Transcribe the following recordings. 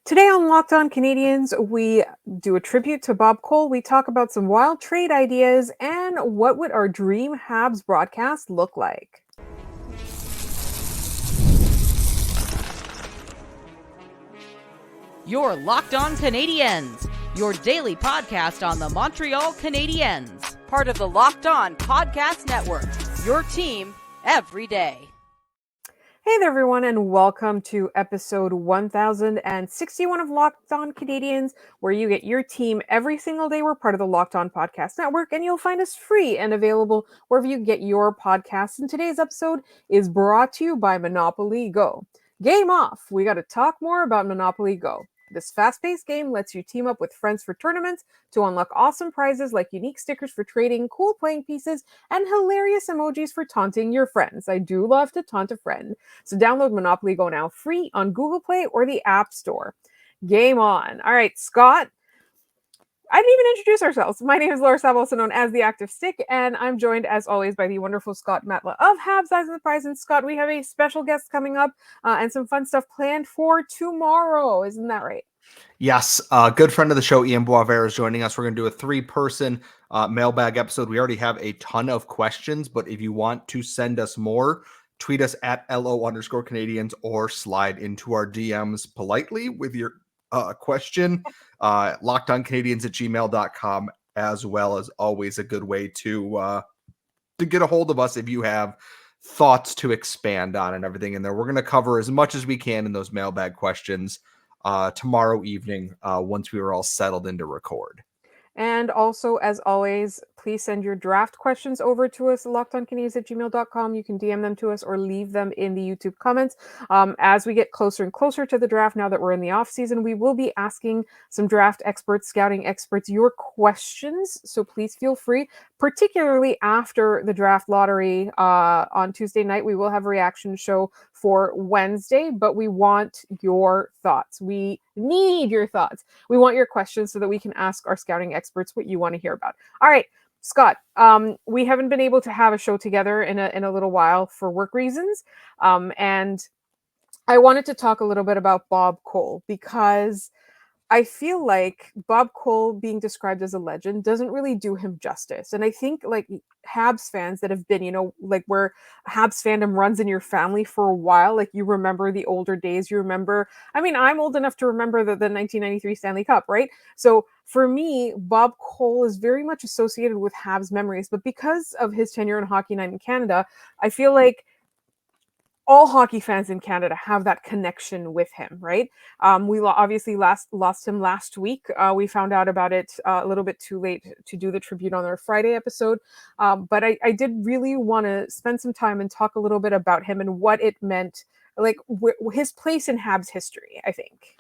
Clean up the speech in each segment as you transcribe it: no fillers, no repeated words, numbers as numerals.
Today on Locked On Canadiens, we do a tribute to Bob Cole. We talk about some wild trade ideas and what would our dream Habs broadcast look like. You're Locked On Canadiens, your daily podcast on the Montreal Canadiens, part of the Locked On Podcast Network, your team every day. Hey there, everyone, and welcome to episode 1061 of Locked On Canadiens, where you get your team every single day. We're part of the Locked On Podcast Network, and you'll find us free and available wherever you get your podcasts. And today's episode is brought to you by Monopoly Go. Game off! We got to talk more about Monopoly Go. This fast-paced game lets you team up with friends for tournaments to unlock awesome prizes like unique stickers for trading, cool playing pieces, and hilarious emojis for taunting your friends. I do love to taunt a friend. So download Monopoly Go now free on Google Play or the App Store. Game on. All right, Scott. I didn't even introduce ourselves. My name is Laura Sabo, also known as the Active Stick, and I'm joined, as always, by the wonderful Scott Matla of Habs Eyes on the Prize. And Scott, we have a special guest coming up and some fun stuff planned for tomorrow. Isn't that right? Yes, a good friend of the show, Ian Boisvert, is joining us. We're going to do a three-person mailbag episode. We already have a ton of questions, but if you want to send us more, tweet us at LO_Canadians or slide into our DMs politely with your question. LockedOnCanadians@gmail.com, as well as always a good way to get a hold of us if you have thoughts to expand on and everything in there. We're going to cover as much as we can in those mailbag questions tomorrow evening once we were all settled in to record. And also, as always, please send your draft questions over to us, lockedoncanadians@gmail.com. You can DM them to us or leave them in the YouTube comments. As we get closer and closer to the draft, now that we're in the offseason, we will be asking some draft experts, scouting experts, your questions. So please feel free, particularly after the draft lottery on Tuesday night. We will have a reaction show for Wednesday, but we want your thoughts. We need your thoughts. We want your questions so that we can ask our scouting experts what you want to hear about. All right, Scott, we haven't been able to have a show together in a little while for work reasons. And I wanted to talk a little bit about Bob Cole because I feel like Bob Cole being described as a legend doesn't really do him justice. And I think like Habs fans that have been, like where Habs fandom runs in your family for a while, like you remember the older days, you remember, I'm old enough to remember the 1993 Stanley Cup, right? So for me, Bob Cole is very much associated with Habs memories, but because of his tenure on Hockey Night in Canada, I feel like all hockey fans in Canada have that connection with him, right? We obviously lost him last week. We found out about it a little bit too late to do the tribute on our Friday episode. But I did really want to spend some time and talk a little bit about him and what it meant, like his place in Habs history, I think.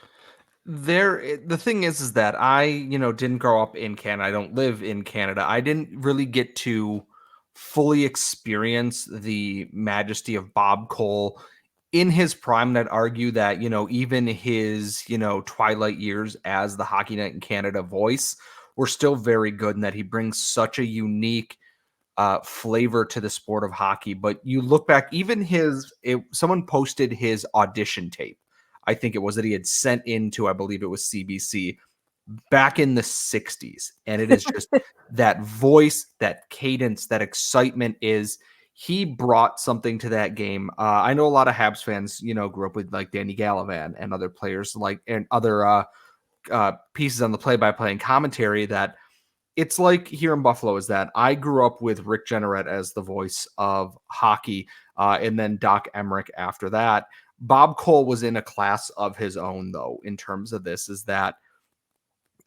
The thing is that I, didn't grow up in Canada. I don't live in Canada. I didn't really get to fully experience the majesty of Bob Cole in his prime. And I'd argue that, even his, twilight years as the Hockey Night in Canada voice were still very good, and that he brings such a unique flavor to the sport of hockey. But you look back, even someone posted his audition tape. I think it was that he had sent into, I believe it was CBC back in the 60s. And it is just that voice, that cadence, that excitement he brought something to that game. I know a lot of Habs fans, grew up with like Danny Gallivan and other players and other pieces on the play-by-play and commentary, that it's like here in Buffalo is that I grew up with Rick Jeanneret as the voice of hockey and then Doc Emmerich after that. Bob Cole was in a class of his own, though, in terms of this, is that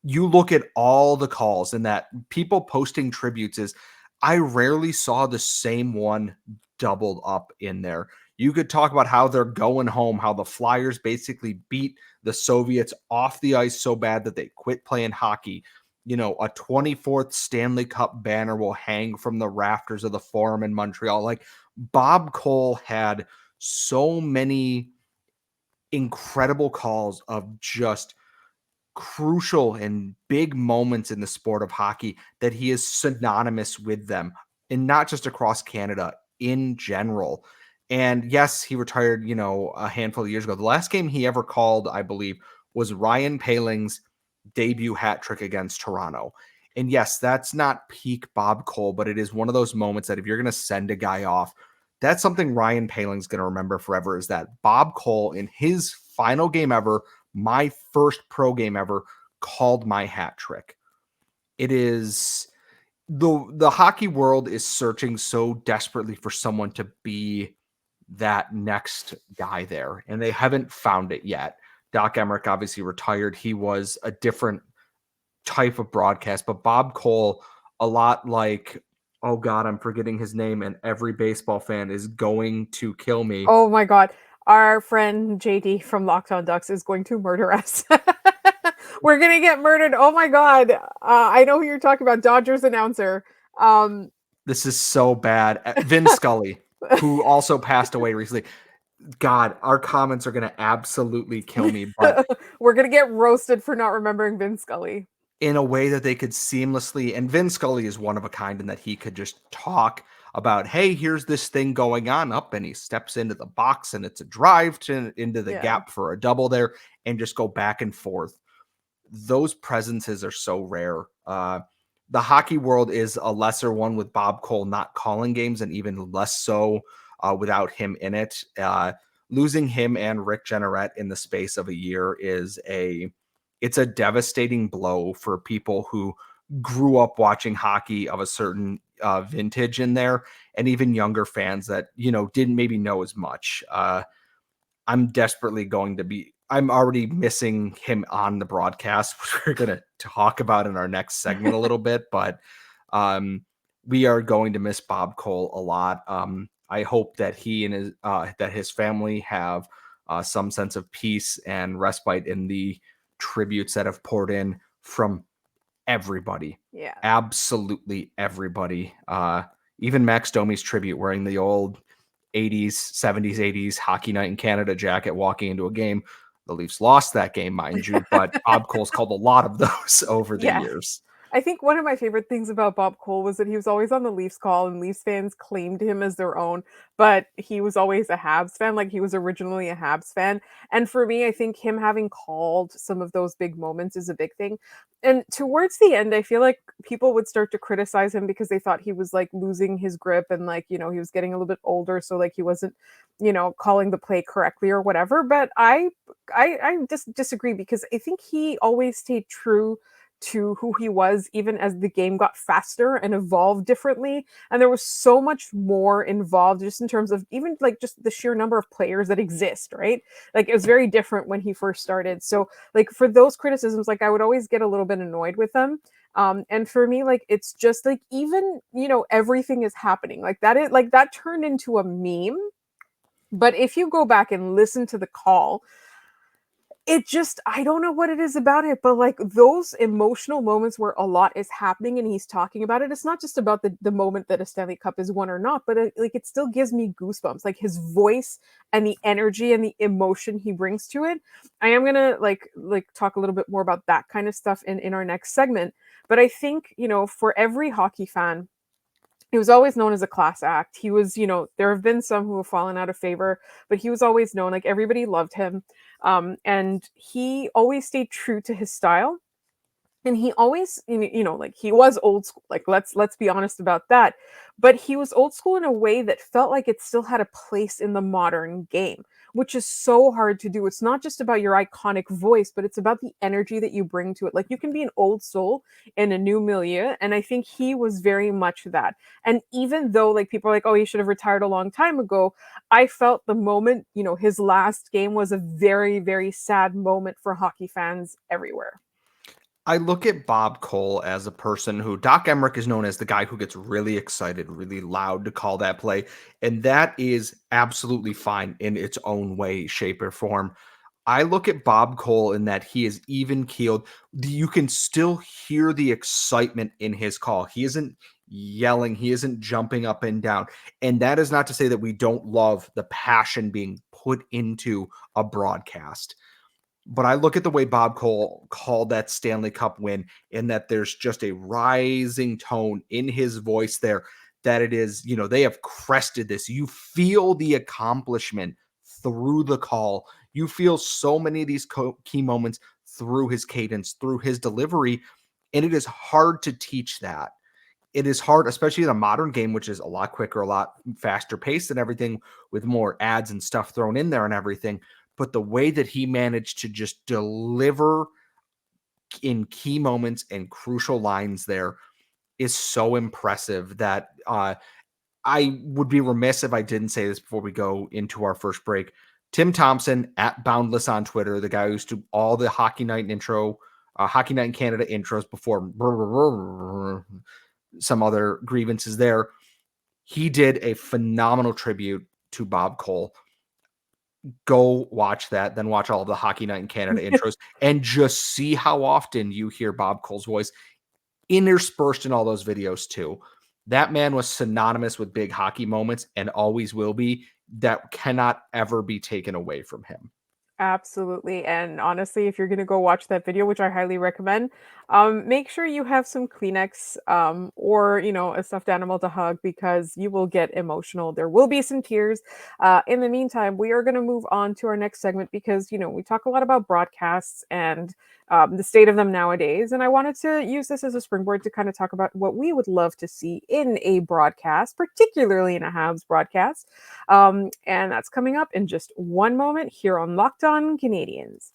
you look at all the calls and that people posting tributes I rarely saw the same one doubled up in there. You could talk about how they're going home, how the Flyers basically beat the Soviets off the ice so bad that they quit playing hockey. A 24th Stanley Cup banner will hang from the rafters of the Forum in Montreal. Like, Bob Cole had so many incredible calls of just crucial and big moments in the sport of hockey that he is synonymous with them, and not just across Canada, in general. And yes, he retired, a handful of years ago. The last game he ever called, I believe, was Ryan Poehling's debut hat trick against Toronto. And yes, that's not peak Bob Cole, but it is one of those moments that if you're going to send a guy off, that's something Ryan Poehling's going to remember forever, is that Bob Cole in his final game ever, my first pro game ever, called my hat trick. It is the hockey world is searching so desperately for someone to be that next guy there, and they haven't found it yet. Doc Emmerich obviously retired. He was a different type of broadcast, but Bob Cole, a lot like, oh God, I'm forgetting his name, and every baseball fan is going to kill me. Oh my God. Our friend JD from Locked On Ducks is going to murder us. We're going to get murdered. Oh my God. I know who you're talking about. Dodgers announcer. This is so bad. Vin Scully, who also passed away recently. God, our comments are going to absolutely kill me, but we're going to get roasted for not remembering Vin Scully. In a way that they could seamlessly, and Vin Scully is one of a kind in that he could just talk about, hey, here's this thing going on up, and he steps into the box and it's a drive into the gap for a double there, and just go back and forth. Those presences are so rare. The hockey world is a lesser one with Bob Cole not calling games, and even less so without him in it. Losing him and Rick Jeanneret in the space of a year it's a devastating blow for people who grew up watching hockey of a certain vintage in there, and even younger fans that, didn't maybe know as much. I'm already missing him on the broadcast, which we're going to talk about in our next segment a little bit, but we are going to miss Bob Cole a lot. I hope that he and his family have some sense of peace and respite in the tributes that have poured in from everybody. Yeah, absolutely everybody. Even Max Domi's tribute wearing the old 80s, 70s, 80s Hockey Night in Canada jacket walking into a game. The Leafs lost that game, mind you, but Bob Cole's called a lot of those over the years. I think one of my favorite things about Bob Cole was that he was always on the Leafs call, and Leafs fans claimed him as their own, but he was always a Habs fan. Like, he was originally a Habs fan. And for me, I think him having called some of those big moments is a big thing. And towards the end, I feel like people would start to criticize him because they thought he was like losing his grip, and like, he was getting a little bit older. So like he wasn't, calling the play correctly or whatever. But I just disagree, because I think he always stayed true to who he was, even as the game got faster and evolved differently. And there was so much more involved, just in terms of even like just the sheer number of players that exist, right? Like, it was very different when he first started. So like, for those criticisms, like, I would always get a little bit annoyed with them. And for me, like, it's just like, even, everything is happening like that. That turned into a meme. But if you go back and listen to the call, it just, I don't know what it is about it, but like, those emotional moments where a lot is happening and he's talking about it, it's not just about the moment that a Stanley Cup is won or not, but it still gives me goosebumps. Like, his voice and the energy and the emotion he brings to it. I am gonna like talk a little bit more about that kind of stuff in our next segment. But I think, for every hockey fan, he was always known as a class act. He was, there have been some who have fallen out of favor, but he was always known, like, everybody loved him. And he always stayed true to his style. And he always, like, he was old school. Like, let's be honest about that. But he was old school in a way that felt like it still had a place in the modern game, which is so hard to do. It's not just about your iconic voice, but it's about the energy that you bring to it. Like, you can be an old soul in a new milieu, and I think he was very much that. And even though, like, people are like, oh, he should have retired a long time ago, I felt the moment, his last game was a very, very sad moment for hockey fans everywhere. I look at Bob Cole as a person who Doc Emmerich is known as the guy who gets really excited, really loud to call that play. And that is absolutely fine in its own way, shape, or form. I look at Bob Cole in that he is even keeled. You can still hear the excitement in his call. He isn't yelling. He isn't jumping up and down. And that is not to say that we don't love the passion being put into a broadcast. But I look at the way Bob Cole called that Stanley Cup win, in that there's just a rising tone in his voice there, that it is, they have crested this. You feel the accomplishment through the call. You feel so many of these key moments through his cadence, through his delivery, and it is hard to teach that. It is hard, especially in a modern game, which is a lot quicker, a lot faster paced and everything, with more ads and stuff thrown in there and everything. But the way that he managed to just deliver in key moments and crucial lines there is so impressive that I would be remiss if I didn't say this before we go into our first break. Tim Thompson at Boundless on Twitter, the guy who used to do all the Hockey Night Hockey Night in Canada intros before some other grievances there. He did a phenomenal tribute to Bob Cole. Go watch that, then watch all of the Hockey Night in Canada intros and just see how often you hear Bob Cole's voice interspersed in all those videos too. That man was synonymous with big hockey moments and always will be. That cannot ever be taken away from him. Absolutely. And honestly, if you're going to go watch that video, which I highly recommend, make sure you have some Kleenex or, a stuffed animal to hug because you will get emotional. There will be some tears. In the meantime, we are going to move on to our next segment because, we talk a lot about broadcasts and the state of them nowadays. And I wanted to use this as a springboard to kind of talk about what we would love to see in a broadcast, particularly in a Habs broadcast. And that's coming up in just one moment here on Locked On Canadiens.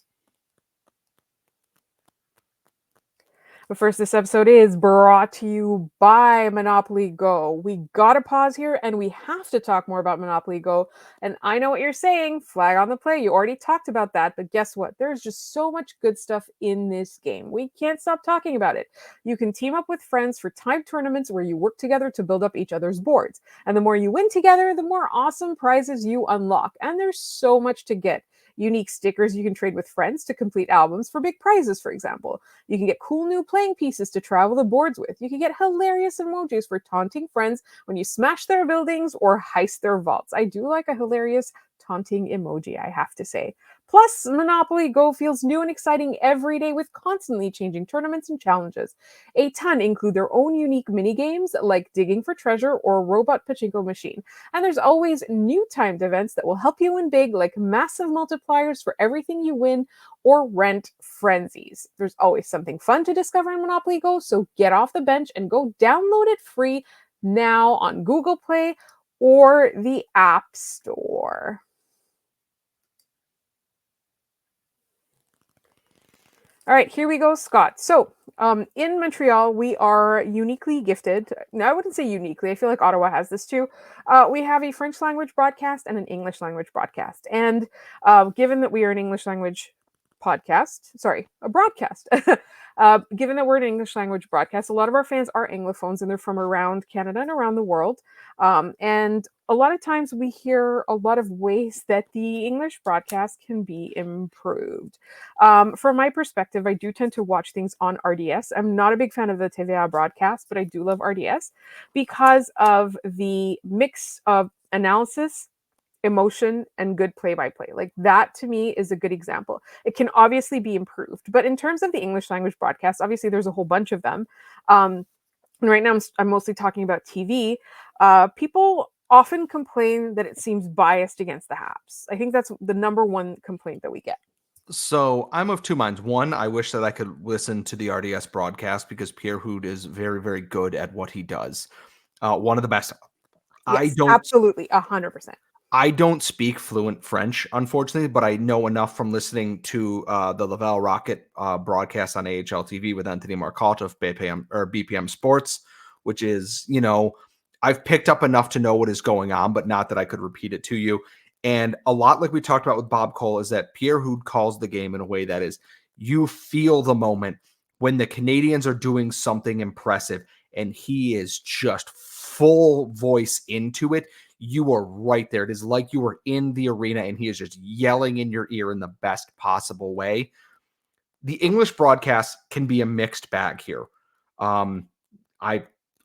But first, this episode is brought to you by Monopoly Go. We got to pause here and we have to talk more about Monopoly Go. And I know what you're saying, flag on the play. You already talked about that, but guess what? There's just so much good stuff in this game. We can't stop talking about it. You can team up with friends for timed tournaments where you work together to build up each other's boards. And the more you win together, the more awesome prizes you unlock. And there's so much to get. Unique stickers you can trade with friends to complete albums for big prizes, for example. You can get cool new playing pieces to travel the boards with. You can get hilarious emojis for taunting friends when you smash their buildings or heist their vaults. I do like a hilarious taunting emoji, I have to say. Plus, Monopoly Go feels new and exciting every day with constantly changing tournaments and challenges. A ton include their own unique mini games like digging for treasure or robot pachinko machine. And there's always new timed events that will help you win big, like massive multipliers for everything you win or rent frenzies. There's always something fun to discover in Monopoly Go, so get off the bench and go download it free now on Google Play or the App Store. All right, here we go, Scott. So, in Montreal, we are uniquely gifted. Now, I wouldn't say uniquely. I feel like Ottawa has this too. We have a French language broadcast and an English language broadcast. And given that we are an English language a broadcast. Given that we're an English language broadcast, a lot of our fans are Anglophones and they're from around Canada and around the world. And a lot of times we hear a lot of ways that the English broadcast can be improved. From my perspective, I do tend to watch things on RDS. I'm not a big fan of the TVA broadcast, but I do love RDS because of the mix of analysis, emotion, and good play-by-play. Like that to me is a good example. It can obviously be improved, but in terms of the English language broadcast, obviously there's a whole bunch of them. And right now I'm mostly talking about TV. People often complain that it seems biased against the Habs. I think that's the number one complaint that we get. So I'm of two minds. One, I wish that I could listen to the RDS broadcast because Pierre Hood is very, very good at what he does. One of the best. Yes, absolutely, 100%. I don't speak fluent French, unfortunately, but I know enough from listening to the Laval Rocket broadcast on AHL TV with Anthony Marcotte of BPM Sports, which is, I've picked up enough to know what is going on, but not that I could repeat it to you. And a lot like we talked about with Bob Cole is that Pierre Hood calls the game in a way that is, you feel the moment when the Canadiens are doing something impressive and he is just full voice into it. You are right there. It is like you were in the arena and he is just yelling in your ear in the best possible way. The English broadcast can be a mixed bag here.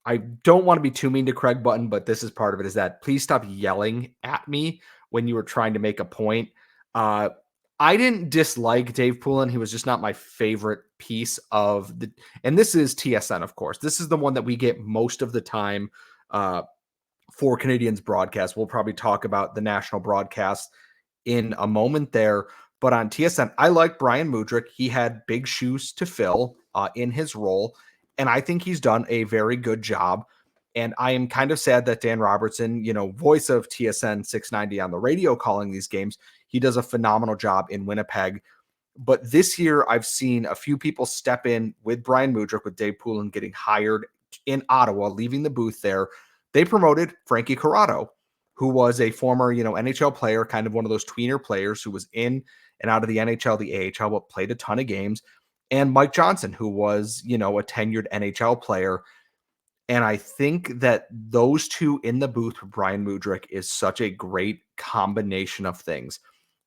I don't want to be too mean to Craig Button, but this is part of it, is that please stop yelling at me when you were trying to make a point. I didn't dislike Dave Poulin. He was just not my favorite piece of the, and this is TSN, of course. This is the one that we get most of the time for Canadiens broadcast. We'll probably talk about the national broadcast in a moment there, But on TSN, I like Brian Mudryk. He had big shoes to fill in his role, and I think he's done a very good job. And I am kind of sad that Dan Robertson, voice of TSN 690 on the radio calling these games, he does a phenomenal job in Winnipeg. But this year, I've seen a few people step in with Brian Mudryk, with Dave Poulin getting hired in Ottawa, leaving the booth there. They promoted Frankie Corrado, who was a former, NHL player, kind of one of those tweener players who was in and out of the NHL, the AHL, but played a ton of games. And Mike Johnson, who was, a tenured NHL player. And I think that those two in the booth with Brian Mudryk is such a great combination of things.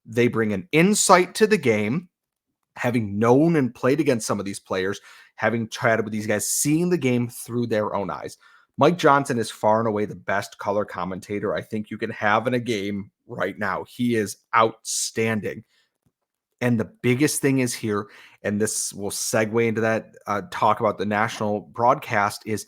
They bring an insight to the game, having known and played against some of these players, having chatted with these guys, seeing the game through their own eyes. Mike Johnson is far and away the best color commentator I think you can have in a game right now. He is outstanding. And the biggest thing is here, and this will segue into that talk about the national broadcast, is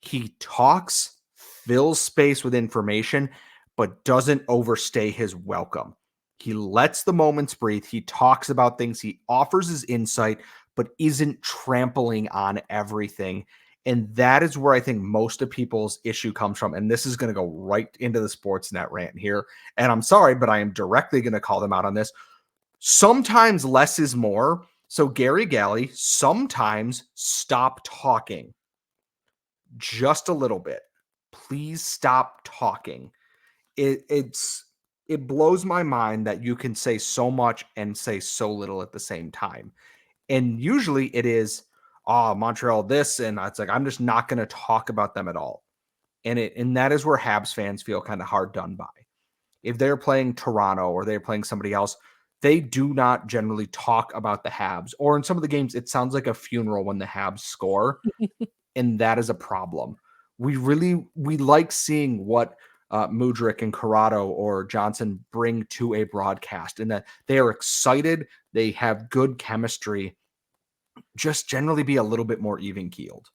he talks, fills space with information, but doesn't overstay his welcome. He lets the moments breathe. He talks about things. He offers his insight, but isn't trampling on everything. And that is where I think most of people's issue comes from. And this is going to go right into the Sportsnet rant here. And I'm sorry, but I am directly going to call them out on this. Sometimes less is more. So Gary Galley, sometimes stop talking. Just a little bit. Please stop talking. It blows my mind that you can say so much and say so little at the same time. And usually it is, Montreal this, and it's like, I'm just not going to talk about them at all. And that is where Habs fans feel kind of hard done by. If they're playing Toronto or they're playing somebody else, they do not generally talk about the Habs. Or in some of the games, it sounds like a funeral when the Habs score. And that is a problem. We like seeing what Mudryk and Corrado or Johnson bring to a broadcast, and that they are excited. They have good chemistry. Just generally be a little bit more even keeled.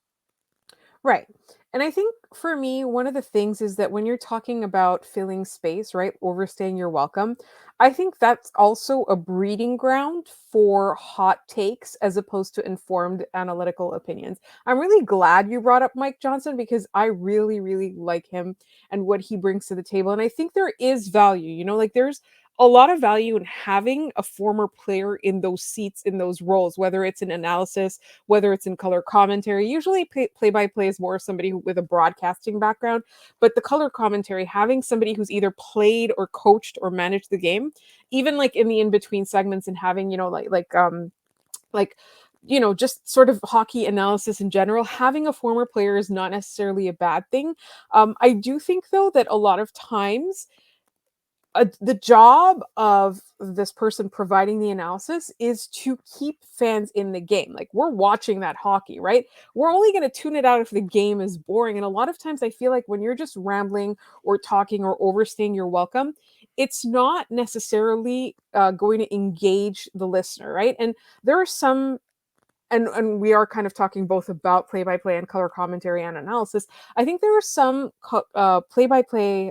Right. And I think for me, one of the things is that when you're talking about filling space, right, overstaying your welcome, I think that's also a breeding ground for hot takes as opposed to informed analytical opinions. I'm really glad you brought up Mike Johnson because I really, really like him and what he brings to the table. And I think there is value, like there's a lot of value in having a former player in those seats, in those roles, whether it's in analysis, whether it's in color commentary. Usually play by play is more somebody with a broadcasting background, but the color commentary, having somebody who's either played or coached or managed the game, even like in the in between segments, and having just sort of hockey analysis in general, having a former player is not necessarily a bad thing. I do think though that a lot of times the job of this person providing the analysis is to keep fans in the game. Like, we're watching that hockey, right? We're only going to tune it out if the game is boring. And a lot of times I feel like when you're just rambling or talking or overstaying your welcome, it's not necessarily going to engage the listener, right? And there are some, and we are kind of talking both about play-by-play and color commentary and analysis. I think there are some play-by-play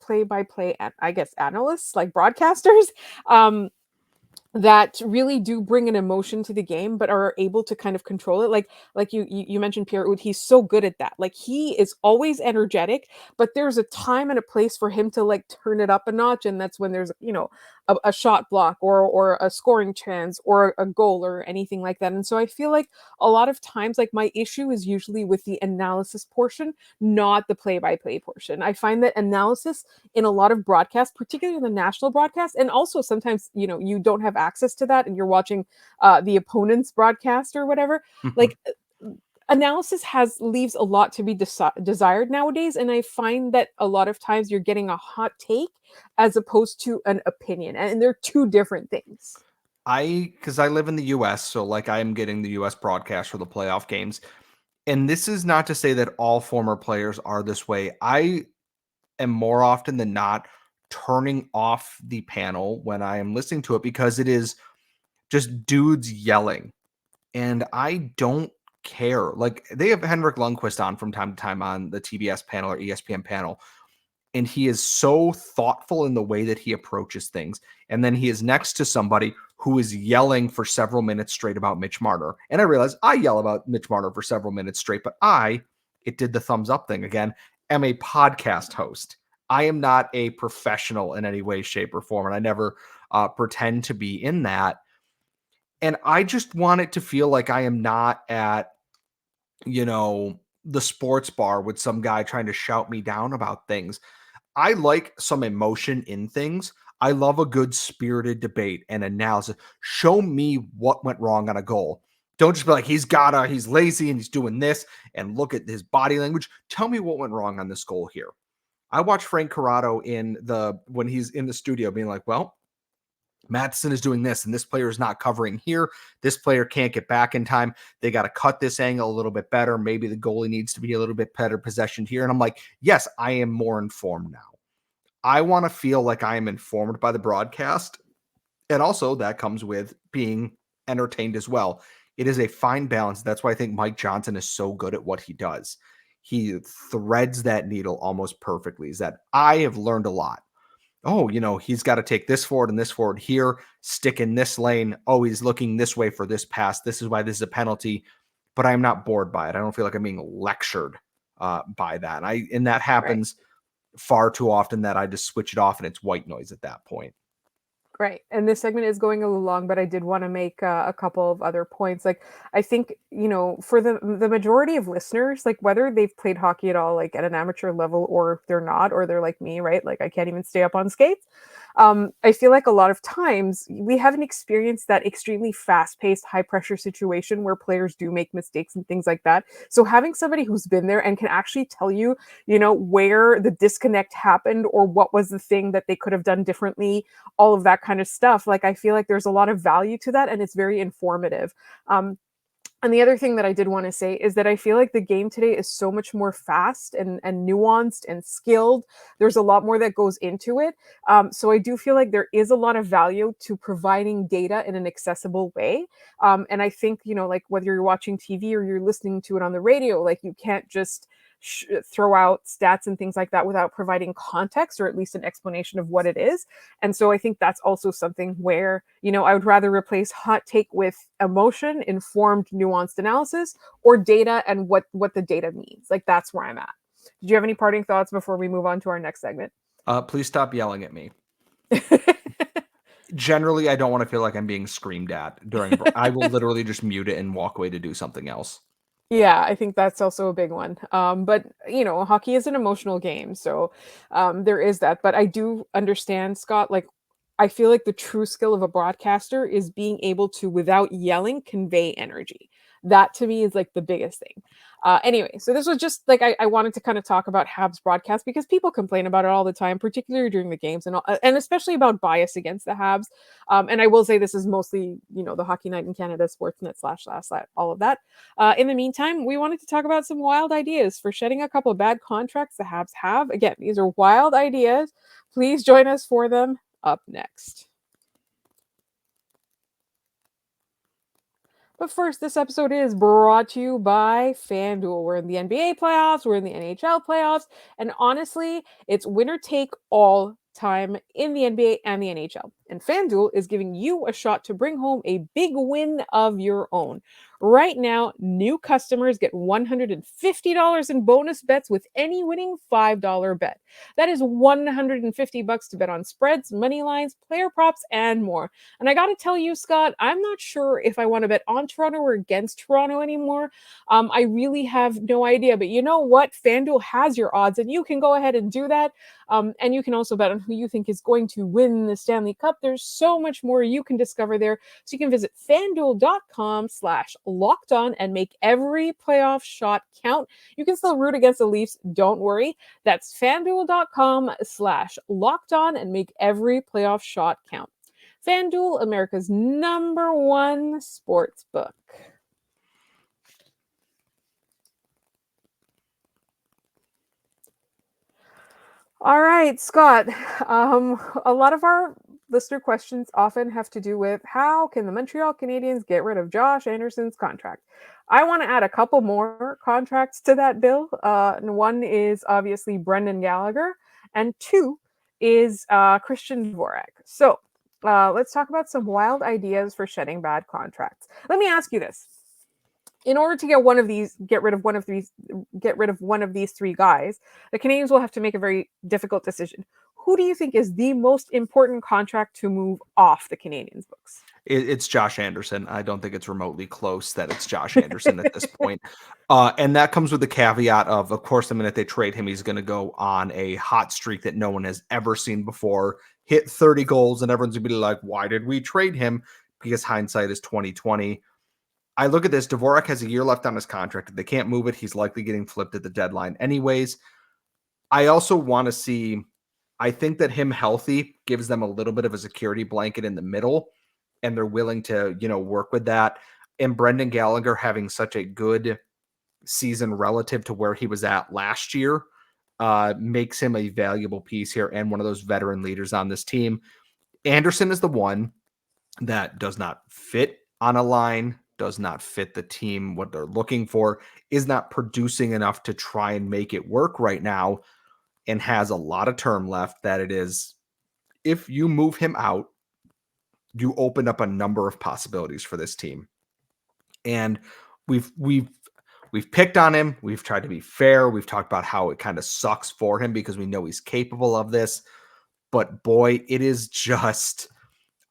play-by-play, I guess, analysts, like broadcasters, that really do bring an emotion to the game, but are able to kind of control it. Like you mentioned Pierre Oud, he's so good at that. Like, he is always energetic, but there's a time and a place for him to like turn it up a notch, and that's when there's a shot block or a scoring chance or a goal or anything like that. And so I feel like a lot of times, like, my issue is usually with the analysis portion, not the play-by-play portion. I find that analysis in a lot of broadcasts, particularly the national broadcast, and also sometimes you don't have access to that and you're watching the opponent's broadcast or whatever, like, analysis leaves a lot to be desired nowadays. And I find that a lot of times you're getting a hot take as opposed to an opinion, and they're two different things. Because I live in the US, so like I'm getting the US broadcast for the playoff games. And this is not to say that all former players are this way. I am more often than not turning off the panel when I am listening to it because it is just dudes yelling. And I don't care. Like, they have Henrik Lundqvist on from time to time on the TBS panel or ESPN panel. and he is so thoughtful in the way that he approaches things. And then he is next to somebody who is yelling for several minutes straight about Mitch Marner. And I realize I yell about Mitch Marner for several minutes straight, but it did the thumbs up thing again, am a podcast host. I am not a professional in any way, shape, or form, and I never pretend to be in that. And I just want it to feel like I am not at, the sports bar with some guy trying to shout me down about things. I like some emotion in things. I love a good spirited debate and analysis. Show me what went wrong on a goal. Don't just be like, he's lazy and he's doing this, and look at his body language. Tell me what went wrong on this goal here. I watched Frank Corrado when he's in the studio being like, well, Matheson is doing this, and this player is not covering here. This player can't get back in time. They got to cut this angle a little bit better. Maybe the goalie needs to be a little bit better possessioned here. And I'm like, yes, I am more informed now. I want to feel like I am informed by the broadcast. And also that comes with being entertained as well. It is a fine balance. That's why I think Mike Johnson is so good at what he does. He threads that needle almost perfectly. Is that I have learned a lot. Oh, he's got to take this forward and this forward here, stick in this lane. Oh, he's looking this way for this pass. This is why this is a penalty. But I'm not bored by it. I don't feel like I'm being lectured by that. And that happens far too often that I just switch it off and it's white noise at that point. Right. And this segment is going a little long, but I did want to make a couple of other points. Like, I think, for the majority of listeners, like whether they've played hockey at all, like at an amateur level, or they're not, or they're like me, right? Like I can't even stay up on skates. I feel like a lot of times we haven't experienced that extremely fast-paced, high-pressure situation where players do make mistakes and things like that. So having somebody who's been there and can actually tell you, where the disconnect happened or what was the thing that they could have done differently, all of that kind of stuff. Like, I feel like there's a lot of value to that, and it's very informative. And the other thing that I did want to say is that I feel like the game today is so much more fast and nuanced and skilled. There's a lot more that goes into it. So I do feel like there is a lot of value to providing data in an accessible way. And I think, like whether you're watching TV or you're listening to it on the radio, like you can't just throw out stats and things like that without providing context or at least an explanation of what it is. And so I think that's also something where, I would rather replace hot take with emotion, informed, nuanced analysis, or data and what the data means. Like, that's where I'm at. Did you have any parting thoughts before we move on to our next segment? Please stop yelling at me. Generally, I don't want to feel like I'm being screamed at I will literally just mute it and walk away to do something else. Yeah, I think that's also a big one. But hockey is an emotional game, so there is that. But I do understand, Scott. Like, I feel like the true skill of a broadcaster is being able to, without yelling, convey energy. That to me is like the biggest thing. Anyway, so this was just like I wanted to kind of talk about Habs broadcast because people complain about it all the time, particularly during the games and especially about bias against the Habs. And I will say this is mostly, the Hockey Night in Canada, Sportsnet // all of that. In the meantime, we wanted to talk about some wild ideas for shedding a couple of bad contracts the Habs have. Again, these are wild ideas. Please join us for them up next. But first, this episode is brought to you by FanDuel. We're in the NBA playoffs, we're in the NHL playoffs, and honestly, it's winner take all time in the NBA and the NHL. And FanDuel is giving you a shot to bring home a big win of your own. Right now, new customers get $150 in bonus bets with any winning $5 bet. That is $150 to bet on spreads, money lines, player props, and more. And I got to tell you, Scott, I'm not sure if I want to bet on Toronto or against Toronto anymore. I really have no idea. But you know what? FanDuel has your odds, and you can go ahead and do that. And you can also bet on who you think is going to win the Stanley Cup. There's so much more you can discover there. So you can visit FanDuel.com/lockedon and make every playoff shot count. You can still root against the Leafs. Don't worry. That's FanDuel.com/lockedon and make every playoff shot count. FanDuel, America's #1 sports book. All right, Scott. A lot of our listener questions often have to do with how can the Montreal Canadiens get rid of Josh Anderson's contract? I want to add a couple more contracts to that bill. And one is obviously Brendan Gallagher, and 2 is Christian Dvorak. So let's talk about some wild ideas for shedding bad contracts. Let me ask you this: in order to get rid of one of these three guys, the Canadiens will have to make a very difficult decision. Who do you think is the most important contract to move off the Canadiens' books? It's Josh Anderson. I don't think it's remotely close that it's Josh Anderson at this point. And that comes with the caveat of course, the minute they trade him, he's going to go on a hot streak that no one has ever seen before, hit 30 goals, and everyone's going to be like, why did we trade him? Because hindsight is 2020. I look at this. Dvorak has a year left on his contract. If they can't move it, he's likely getting flipped at the deadline anyways. I also want to see, I think that him healthy gives them a little bit of a security blanket in the middle, and they're willing to, work with that. And Brendan Gallagher having such a good season relative to where he was at last year makes him a valuable piece here and one of those veteran leaders on this team. Anderson is the one that does not fit on a line, does not fit the team, what they're looking for, is not producing enough to try and make it work right now, and has a lot of term left. That it is, if you move him out, you open up a number of possibilities for this team. And we've picked on him. We've tried to be fair. We've talked about how it kind of sucks for him because we know he's capable of this. But boy, it is just,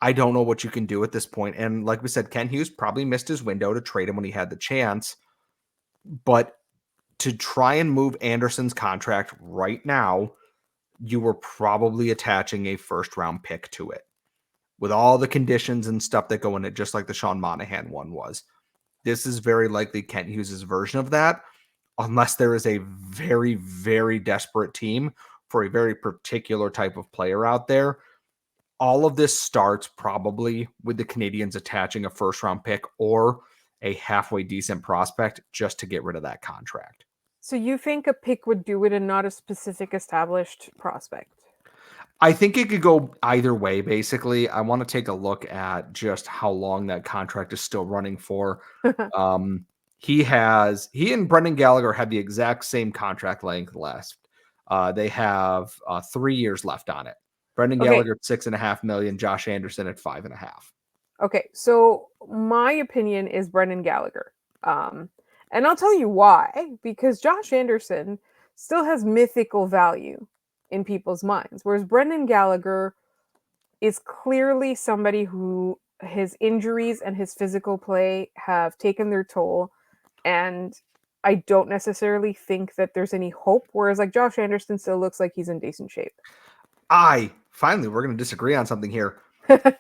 I don't know what you can do at this point. And like we said, Ken Hughes probably missed his window to trade him when he had the chance. But to try and move Anderson's contract right now, you were probably attaching a first-round pick to it, with all the conditions and stuff that go in it, just like the Sean Monahan one was. This is very likely Kent Hughes' version of that, unless there is a very, very desperate team for a very particular type of player out there. All of this starts probably with the Canadiens attaching a first-round pick or a halfway decent prospect just to get rid of that contract. So you think a pick would do it and not a specific established prospect? I think it could go either way, basically. I want to take a look at just how long that contract is still running for. He and Brendan Gallagher had the exact same contract length left. They have 3 years left on it. Brendan Gallagher at $6.5 million, Josh Anderson at $5.5 million. Okay, so my opinion is Brendan Gallagher. And I'll tell you why. Because Josh Anderson still has mythical value in people's minds, whereas Brendan Gallagher is clearly somebody who his injuries and his physical play have taken their toll, and I don't necessarily think that there's any hope, whereas like Josh Anderson still looks like he's in decent shape. Finally, we're going to disagree on something here.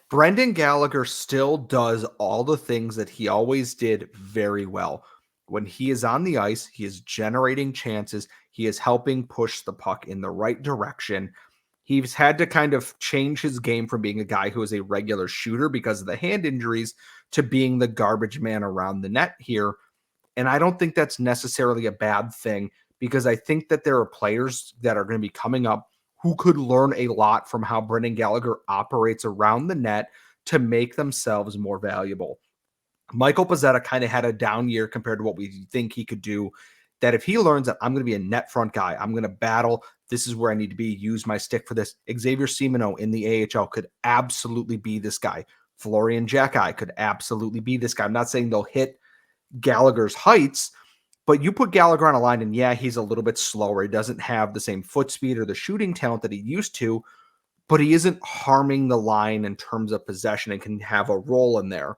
Brendan Gallagher still does all the things that he always did very well. When he is on the ice, he is generating chances. He is helping push the puck in the right direction. He's had to kind of change his game from being a guy who is a regular shooter because of the hand injuries to being the garbage man around the net here. And I don't think that's necessarily a bad thing, because I think that there are players that are going to be coming up who could learn a lot from how Brendan Gallagher operates around the net to make themselves more valuable. Michael Pezzetta kind of had a down year compared to what we think he could do. That if he learns that I'm going to be a net front guy, I'm going to battle, this is where I need to be, use my stick for this. Xavier Simoneau in the AHL could absolutely be this guy. Florian Jacki could absolutely be this guy. I'm not saying they'll hit Gallagher's heights, but you put Gallagher on a line and yeah, he's a little bit slower. He doesn't have the same foot speed or the shooting talent that he used to, but he isn't harming the line in terms of possession and can have a role in there.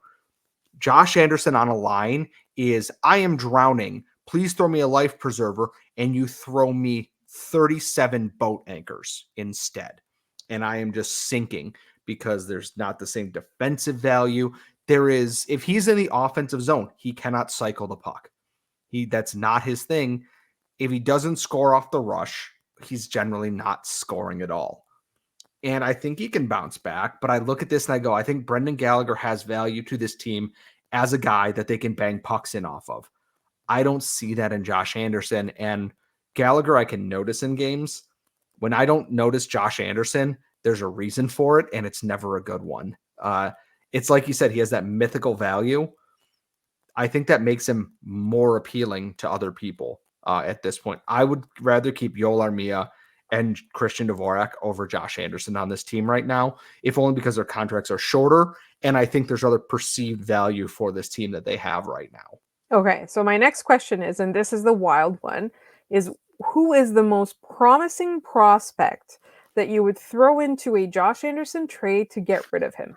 Josh Anderson on a line is, I am drowning. Please throw me a life preserver, and you throw me 37 boat anchors instead. And I am just sinking because there's not the same defensive value. There is, if he's in the offensive zone, he cannot cycle the puck. That's not his thing. If he doesn't score off the rush, he's generally not scoring at all. And I think he can bounce back, but I look at this and I go, I think Brendan Gallagher has value to this team as a guy that they can bang pucks in off of. I don't see that in Josh Anderson. And Gallagher, I can notice in games. When I don't notice Josh Anderson, there's a reason for it, and it's never a good one. It's like you said, he has that mythical value. I think that makes him more appealing to other people at this point. I would rather keep Yoel Armia and Christian Dvorak over Josh Anderson on this team right now, if only because their contracts are shorter. And I think there's other perceived value for this team that they have right now. Okay, so my next question is, and this is the wild one, is who is the most promising prospect that you would throw into a Josh Anderson trade to get rid of him?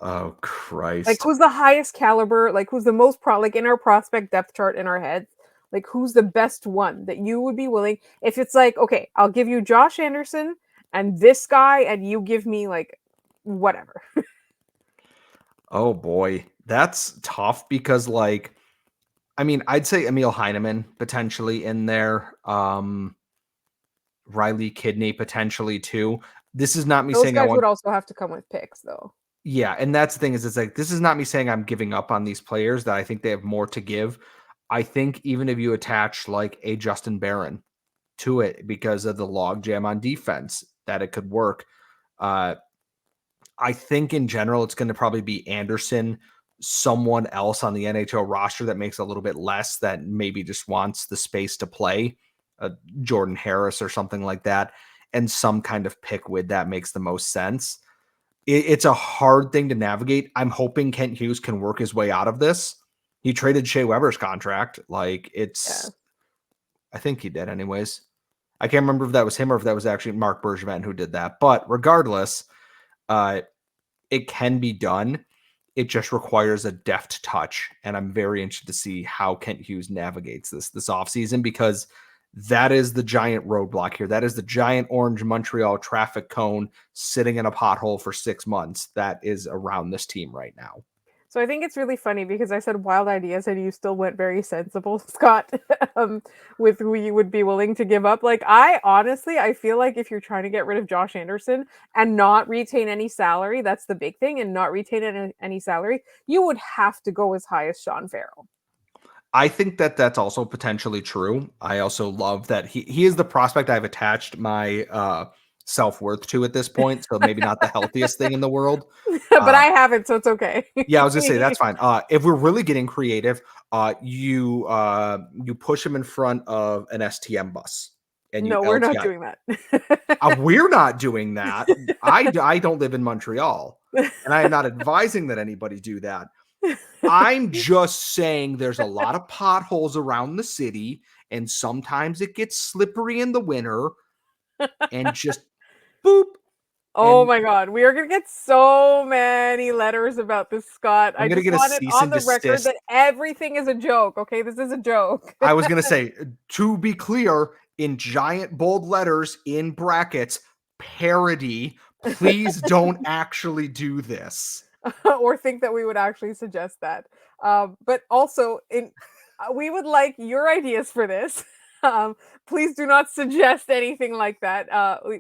Oh, Christ. Like, who's the highest caliber? Like, who's the most like in our prospect depth chart in our heads? Like, who's the best one that you would be willing? If it's like, okay, I'll give you Josh Anderson and this guy, and you give me like whatever. Oh boy, that's tough because like, I mean, I'd say Emil Heineman potentially in there. Riley Kidney potentially too. This is not me Those saying I guys want. would also have to come with picks, though. Yeah, and that's the thing is, it's like, this is not me saying I'm giving up on these players, that I think they have more to give. I think even if you attach like a Justin Barron to it because of the logjam on defense, that it could work. I think in general, it's going to probably be Anderson, someone else on the NHL roster that makes a little bit less, that maybe just wants the space to play, Jordan Harris or something like that, and some kind of pick with that makes the most sense. It's a hard thing to navigate. I'm hoping Kent Hughes can work his way out of this. He traded Shea Weber's contract. Like, it's, I think he did anyways. I can't remember if that was him or if that was actually Mark Bergevin who did that. But regardless, it can be done. It just requires a deft touch. And I'm very interested to see how Kent Hughes navigates this offseason, because that is the giant roadblock here. That is the giant orange Montreal traffic cone sitting in a pothole for 6 months that is around this team right now. So I think it's really funny because I said wild ideas and you still went very sensible, Scott, with who you would be willing to give up. Like, I feel like if you're trying to get rid of Josh Anderson and not retain any salary, that's the big thing, and not retain any salary, you would have to go as high as Sean Farrell. I think that that's also potentially true. I also love that he is the prospect I've attached my self-worth to at this point. So maybe not the healthiest thing in the world. But I haven't, so it's okay. Yeah, I was gonna say that's fine. If we're really getting creative, you push him in front of an STM bus. And no, we're not doing that. We're not doing that. I don't live in Montreal, and I am not advising that anybody do that. I'm just saying there's a lot of potholes around the city, and sometimes it gets slippery in the winter, and just boop. Oh my God, we are going to get so many letters about this, Scott. I'm going to get a cease on and the record desist. that everything is a joke, okay? This is a joke. I was going to say, to be clear, in giant bold letters in brackets, parody, please don't actually do this. Or think that we would actually suggest that. But also, we would like your ideas for this. Please do not suggest anything like that.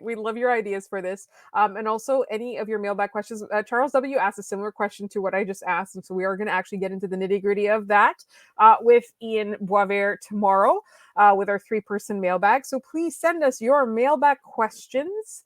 We love your ideas for this. And also any of your mailbag questions. Charles W. asked a similar question to what I just asked. And so we are going to actually get into the nitty gritty of that with Ian Boisvert tomorrow with our 3-person mailbag. So please send us your mailbag questions.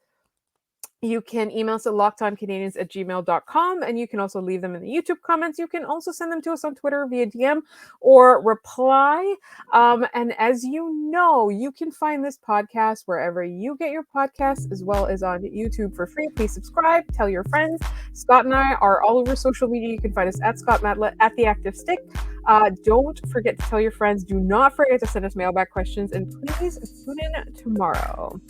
You can email us at lockedoncanadians@gmail.com, and you can also leave them in the YouTube comments. You can also send them to us on Twitter via DM or reply. And as you know, you can find this podcast wherever you get your podcasts, as well as on YouTube for free. Please subscribe, tell your friends. Scott and I are all over social media. You can find us at Scott Matla at The Active Stick. Don't forget to tell your friends. Do not forget to send us mailbag questions, and please tune in tomorrow.